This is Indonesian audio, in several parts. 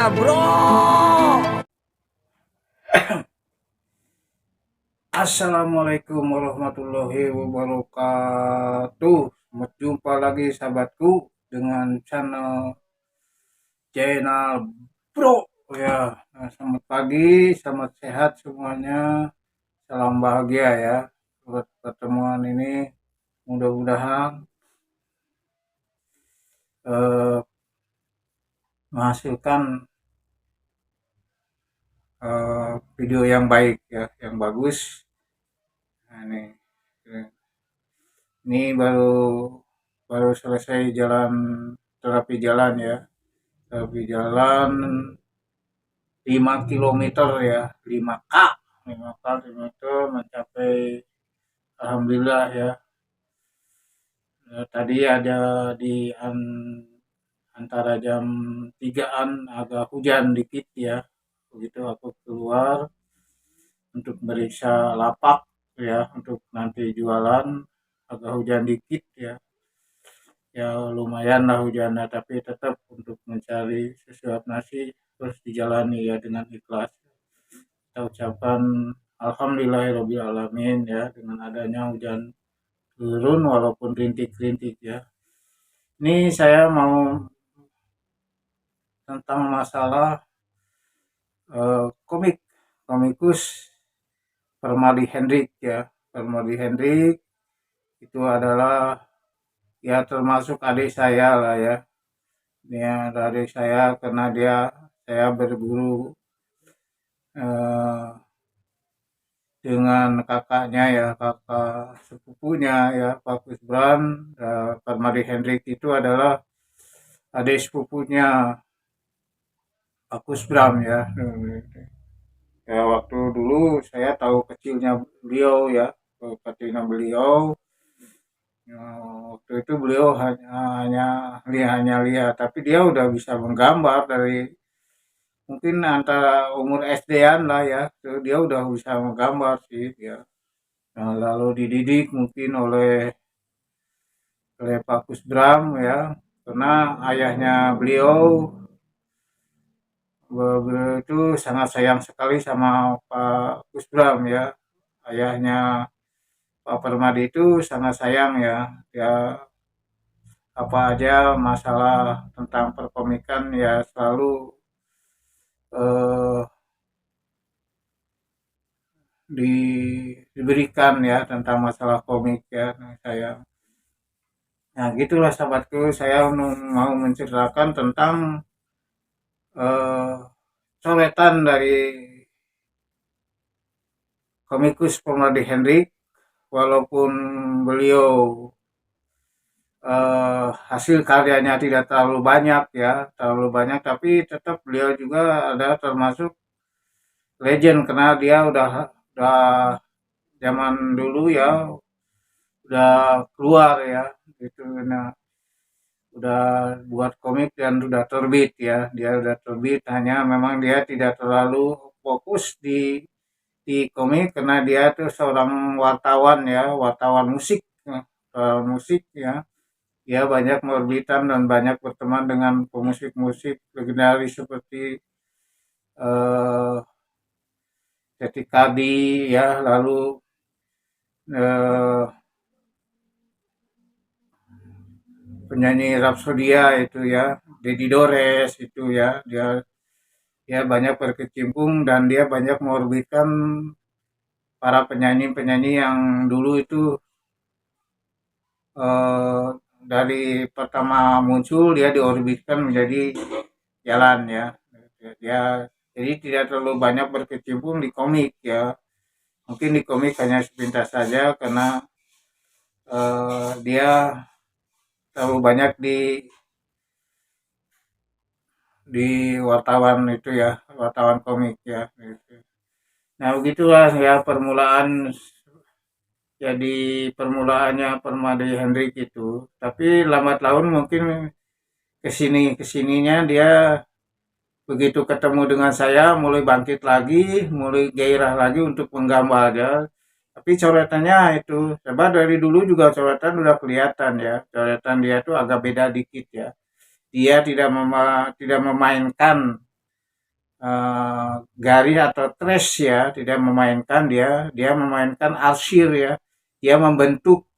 bro. Assalamualaikum warahmatullahi wabarakatuh. Berjumpa lagi sahabatku dengan channel Bro ya. Nah, selamat pagi, selamat sehat semuanya. Salam bahagia ya. Buat pertemuan ini mudah-mudahan eh, menghasilkan video yang baik ya, yang bagus. Nah, ini baru baru selesai terapi jalan ya. Terapi jalan 5 kilometer ya, 5 kilometer mencapai, alhamdulillah ya. Tadi ada antara jam 3-an agak hujan dikit ya. Begitu aku keluar untuk meriksa lapak ya, untuk nanti jualan, agak hujan dikit ya. Ya lumayan lah hujannya, tapi tetap untuk mencari sesuap nasi terus dijalani ya dengan ikhlas. Kita ucapkan alhamdulillahirabbil alamin ya, dengan adanya hujan turun walaupun rintik-rintik ya. Ini saya mau tentang masalah komik, komikus Permadi Hendrik ya. Permadi Hendrik itu adalah ya termasuk adik saya lah ya. Dia adik saya karena saya berguru eh, dengan kakaknya ya, kakak sepupunya ya, Pak Kusbran. Permadi Hendrik itu adalah adik sepupunya Pak Kusbram ya. Ya waktu dulu saya tahu kecilnya beliau ya, kecilnya beliau. Ya, waktu itu beliau hanya lihat, tapi dia udah bisa menggambar dari mungkin antara umur SD-an lah ya. Dia udah bisa menggambar sih ya. Nah, lalu dididik mungkin oleh Pak Kusbram ya, karena ayahnya beliau itu sangat sayang sekali sama Pak Kusbram ya. Ayahnya Pak Permadi itu sangat sayang ya. Ya apa aja masalah tentang perkomikan ya selalu eh, diberikan ya tentang masalah komik ya. Nah, nah gitulah sahabatku, saya mau menceritakan tentang eh, coretan dari komikus Permadi Hendrik. Walaupun beliau hasil karyanya tidak terlalu banyak ya, tapi tetap beliau juga ada termasuk legend karena dia udah zaman dulu ya, udah keluar ya gitu. Nah, udah buat komik dan udah terbit ya, dia udah terbit, hanya memang dia tidak terlalu fokus di komik karena dia tuh seorang wartawan ya, wartawan musik ya, musik ya. Dia banyak mengorbitan dan banyak berteman dengan pemusik-musik legendaris seperti eh, Teti Kadi ya, lalu eh, penyanyi Rapsodia itu ya, Dedi Dores itu ya, dia banyak berkecimpung dan dia banyak mengorbitkan para penyanyi-penyanyi yang dulu itu eh, dari pertama muncul dia diorbitkan menjadi jalan ya. Dia jadi tidak terlalu banyak berkecimpung di komik ya. Mungkin di komik hanya sepintas saja karena dia terlalu banyak di wartawan itu ya, wartawan komik ya. Gitu. Nah begitulah ya jadi permulaannya Permadi Hendrik itu. Tapi lambat laun mungkin kesininya dia begitu ketemu dengan saya mulai bangkit lagi, mulai gairah lagi untuk menggambar ya. Tapi coretannya itu, coba dari dulu juga coretan udah kelihatan ya. Coretan dia tuh agak beda dikit ya. Dia tidak memainkan garis atau trash ya, tidak memainkan, dia memainkan arsir ya, dia membentuk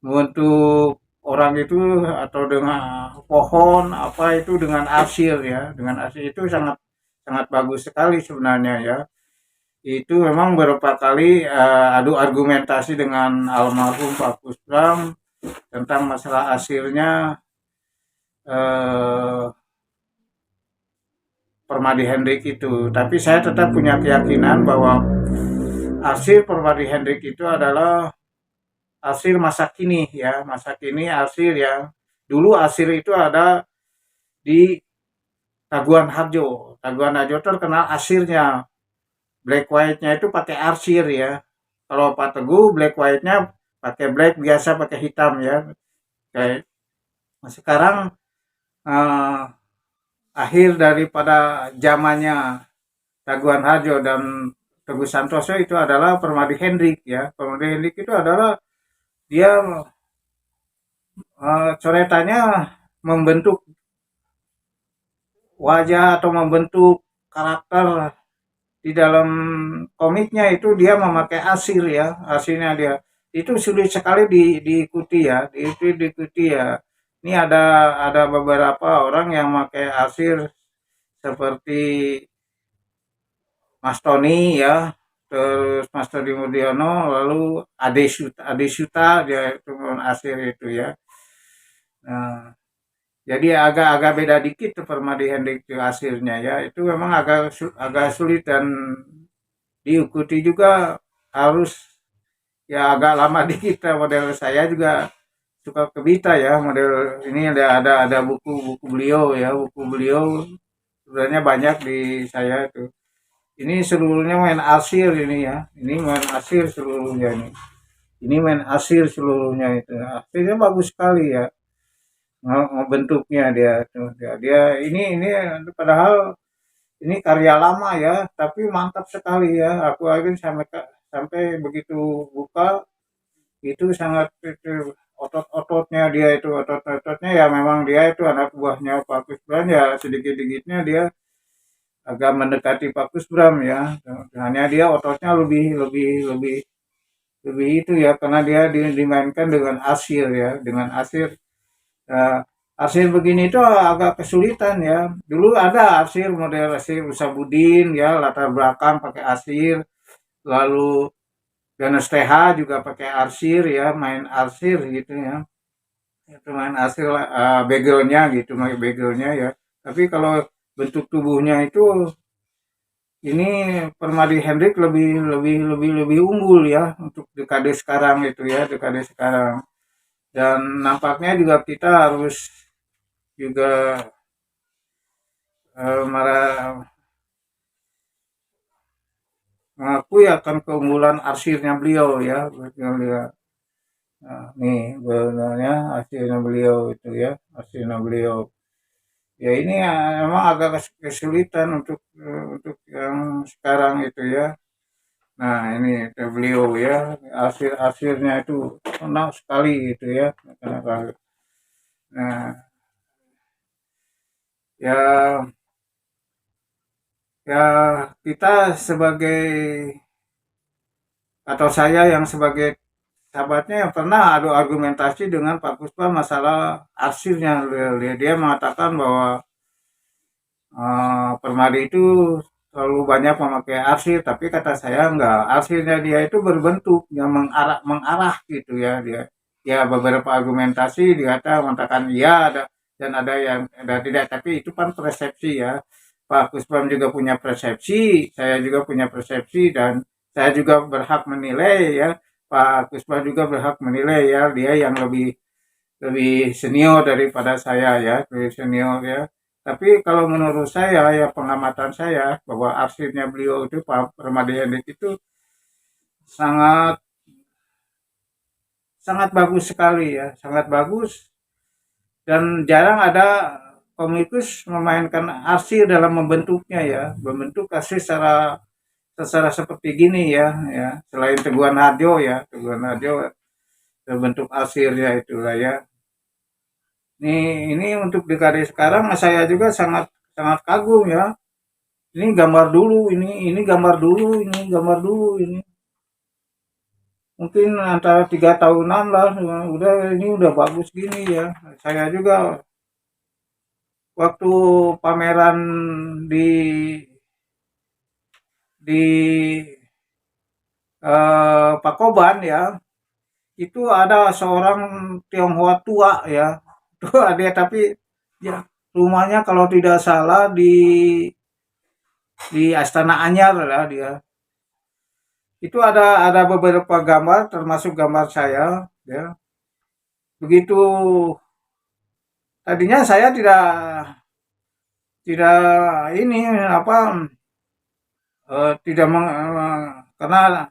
membentuk orang itu atau dengan pohon apa itu dengan arsir ya, dengan arsir itu sangat sangat bagus sekali sebenarnya ya. Itu memang beberapa kali adu argumentasi dengan almarhum Pak Kusbram tentang masalah arsirnya eh, Permadi Hendrik itu. Tapi saya tetap punya keyakinan bahwa arsir Permadi Hendrik itu adalah arsir masa kini ya, masa kini arsir yang dulu arsir itu ada di Taguan Harjo. Taguan Harjo terkenal arsirnya. Black white-nya itu pakai arsir ya. Kalau Pak Teguh black white-nya pakai black biasa pakai hitam ya. Kayak sekarang eh, akhir daripada zamannya Taguan Harjo dan Teguh Santoso itu adalah Permadi Hendrik ya. Permadi Hendrik itu adalah dia coretannya membentuk wajah atau membentuk karakter di dalam komiknya itu dia memakai arsir ya, arsirnya dia itu sulit sekali diikuti ya, itu diikuti ya. Ini ada beberapa orang yang memakai arsir seperti Mas Tony ya, terus Mas Tony Mudiono, lalu Ade Suta dia itu arsir itu ya. Nah, jadi agak-agak beda dikit tuh Permadi Hendrik itu hasilnya ya. Itu memang agak sulit dan diikuti juga harus ya agak lama dikit. Model saya juga suka kebita ya. Model ini ada buku-buku beliau ya, buku beliau sebenarnya banyak di saya itu. Ini seluruhnya main arsir ini ya. Ini main arsir seluruhnya ini. Ini main arsir seluruhnya itu. Arsirnya bagus sekali ya. Bentuknya dia ini padahal ini karya lama ya tapi mantap sekali ya aku akhirnya sampai begitu buka itu sangat itu, otot-ototnya dia itu otot-ototnya ya memang dia itu anak buahnya Pak Kusbram ya sedikit-sedikitnya dia agak mendekati Pak Kusbram ya hanya dia ototnya lebih lebih lebih lebih itu ya karena dia dimainkan dengan arsir ya dengan arsir. Nah, arsir begini itu agak kesulitan ya. Dulu ada arsir model arsir Usabudin ya, latar belakang pakai arsir. Lalu Ganes TH juga pakai arsir ya, main arsir gitu ya. Itu main arsir backgroundnya gitu, main backgroundnya ya. Tapi kalau bentuk tubuhnya itu ini Permadi Hendrik lebih lebih lebih lebih unggul ya untuk dekade sekarang itu ya, dekade sekarang. Dan nampaknya juga kita harus juga mengakui akan keunggulan arsirnya beliau ya. Nah, nih sebenarnya arsirnya beliau itu ya, arsirnya beliau. Ya ini ya, emang agak kesulitan untuk yang sekarang itu ya. Nah ini itu beliau ya, arsirnya itu enak sekali itu ya. Nah ya ya kita sebagai atau saya yang sebagai sahabatnya yang pernah adu argumentasi dengan Pak Puspa masalah arsirnya. Dia mengatakan bahwa Permadi itu terlalu banyak memakai arsir, tapi kata saya enggak. Arsirnya dia itu berbentuk yang mengarah gitu ya dia. Ya beberapa argumentasi mengatakan iya ada dan ada yang ada tidak, tapi itu kan persepsi ya. Pak Kusbam juga punya persepsi, saya juga punya persepsi dan saya juga berhak menilai ya. Pak Kusbam juga berhak menilai ya, dia yang lebih lebih senior daripada saya ya, lebih senior ya. Tapi kalau menurut saya ya pengamatan saya bahwa arsipnya beliau itu Pak Permadi Hendrik itu sangat sangat bagus sekali ya, sangat bagus dan jarang ada komikus memainkan arsir dalam membentuknya ya, membentuk arsir secara seperti gini ya, ya selain Teguhan Harjo ya, Teguhan Harjo bentuk arsirnya itulah ya. Ini untuk dekade sekarang saya juga sangat sangat kagum ya ini gambar dulu, ini gambar dulu, ini gambar dulu, ini mungkin antara 3 tahunan lah, udah ini udah bagus gini ya. Saya juga waktu pameran di di Pakoban ya, itu ada seorang Tionghoa tua ya, tua dia tapi ya rumahnya kalau tidak salah di Astana Anyar lah dia. Itu ada beberapa gambar termasuk gambar saya ya. Begitu tadinya saya tidak tidak ini apa tidak karena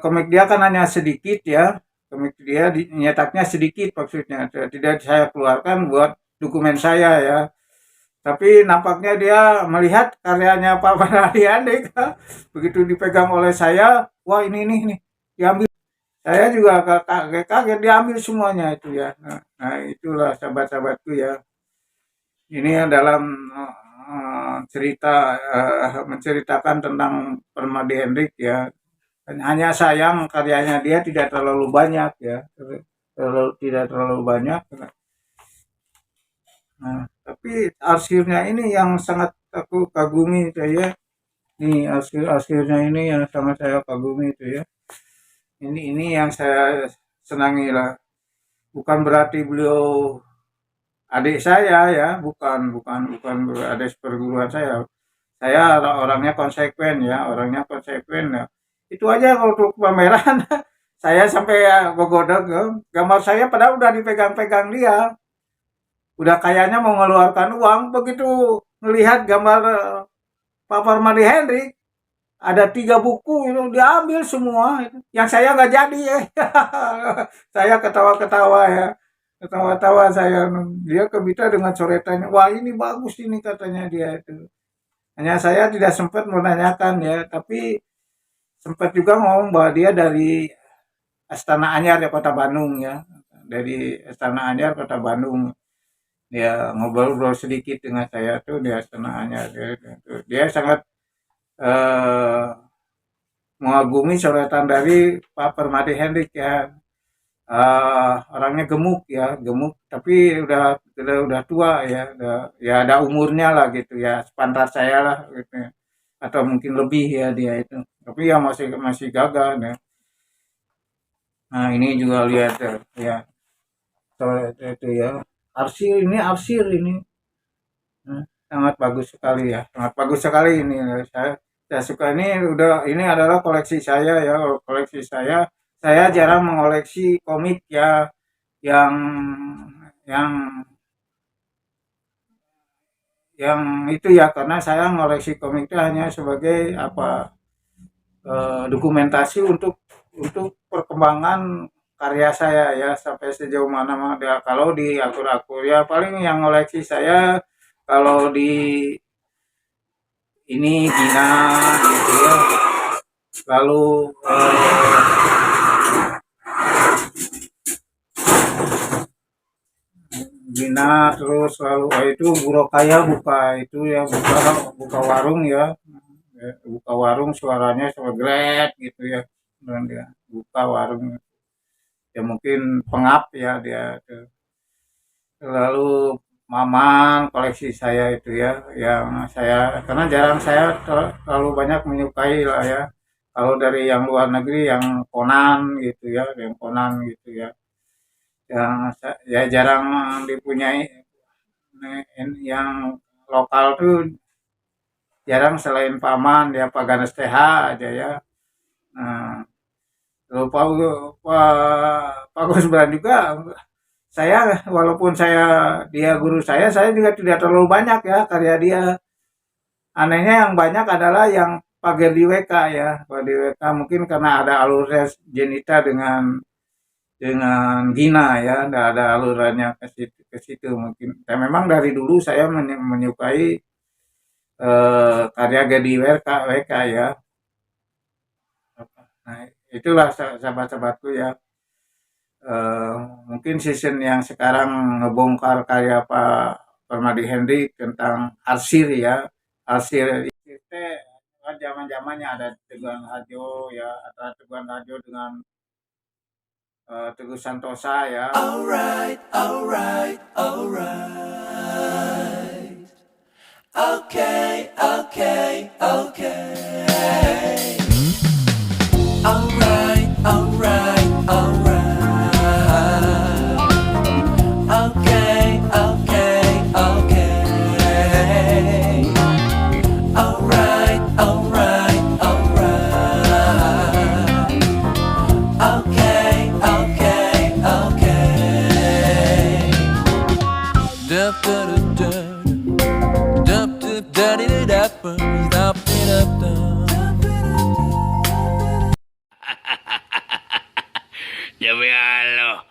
komik dia kan hanya sedikit ya, komik dia nyetaknya sedikit maksudnya, tidak saya keluarkan buat dokumen saya ya. Tapi nampaknya dia melihat karyanya Pak Panardian deh, begitu dipegang oleh saya, wah ini diambil. Saya juga kaget diambil semuanya itu ya. Nah itulah sahabat-sahabatku ya. Ini dalam cerita menceritakan tentang Permadi Hendrik ya. Hanya sayang karyanya dia tidak terlalu banyak ya, tidak terlalu banyak. Nah, tapi arsirnya ini yang sangat aku kagumi saya. Nih arsirnya ini yang sangat saya kagumi itu ya. Ini yang saya senangi lah. Bukan berarti beliau adik saya ya, bukan adik perguruan saya. Saya orangnya konsekuen ya, orangnya konsekuen ya. Itu aja kalau untuk pameran saya sampai ya gogodok ya. Gambar saya padahal udah dipegang-pegang dia. Udah kayaknya mau mengeluarkan uang, begitu melihat gambar Pak Permadi Hendrik ada 3 buku itu diambil semua. Yang saya nggak jadi ya. Saya ketawa-ketawa ya. Ketawa-tawa saya. Dia kebita dengan coretannya. Wah ini bagus ini katanya dia itu. Hanya saya tidak sempat menanyakan ya. Tapi sempat juga ngomong bahwa dia dari Astana Anyar ya Kota Bandung ya. Dari Astana Anyar Kota Bandung. Dia ngobrol-ngobrol sedikit dengan saya tuh di Astana Anyar. Dia sangat eh, mengagumi coretan dari Pak Permadi Hendrik ya. Orangnya gemuk ya, gemuk tapi udah tua ya, ya ada umurnya lah gitu ya, sepantar saya lah gitu ya. Atau mungkin lebih ya dia itu. Tapi ya masih masih gagah ya. Nah, ini juga lihat ya, ya coret itu ya. Arsir ini. Sangat bagus sekali ya, sangat bagus sekali ini. Saya suka ini, udah ini adalah koleksi saya ya, koleksi saya. Saya jarang mengoleksi komik ya yang yang yang itu ya, karena saya ngoleksi komik itu hanya sebagai apa dokumentasi untuk perkembangan karya saya ya sampai sejauh mana ya. Kalau di akur-akur ya paling yang ngoleksi saya kalau di ini Gina gitu ya, lalu Gina terus lalu itu Burokaya buka itu ya, buka warung ya. Buka warung suaranya sama gret gitu ya, dan dia buka warung ya mungkin pengap ya dia tuh. Lalu Maman koleksi saya itu ya, yang saya karena jarang saya terlalu banyak menyukai lah ya. Kalau dari yang luar negeri yang Conan gitu ya, yang Conan gitu ya, yang ya jarang dipunyai. Yang lokal tuh jarang selain Paman ya, Pak Ganes TH aja ya. Nah, lalu Pak Gus Bran juga, saya walaupun dia guru saya juga tidak terlalu banyak ya karya dia. Anehnya yang banyak adalah yang Pager di WK ya, Pak di WK mungkin karena ada alurnya Jenita dengan Gina ya, ada alurannya ke situ mungkin. Dan memang dari dulu saya menyukai karya Gedi WK ya. Nah, itulah sahabat-sahabatku ya. Eh, Mungkin season yang sekarang ngebongkar karya Pak Permadi Hendrik tentang arsir ya. hasil itu teh kan zaman-zamannya ada Teguhan Harjo ya, antara Teguhan Harjo dengan Teguh Santosa ya. Alright, alright, alright. Okay, okay, okay. Alright, alright, alright. Okay, okay, okay. Alright, alright, alright. Okay, okay, okay. Dup dup dup dup dup dup dup dup dup dup. Ya ve a lo.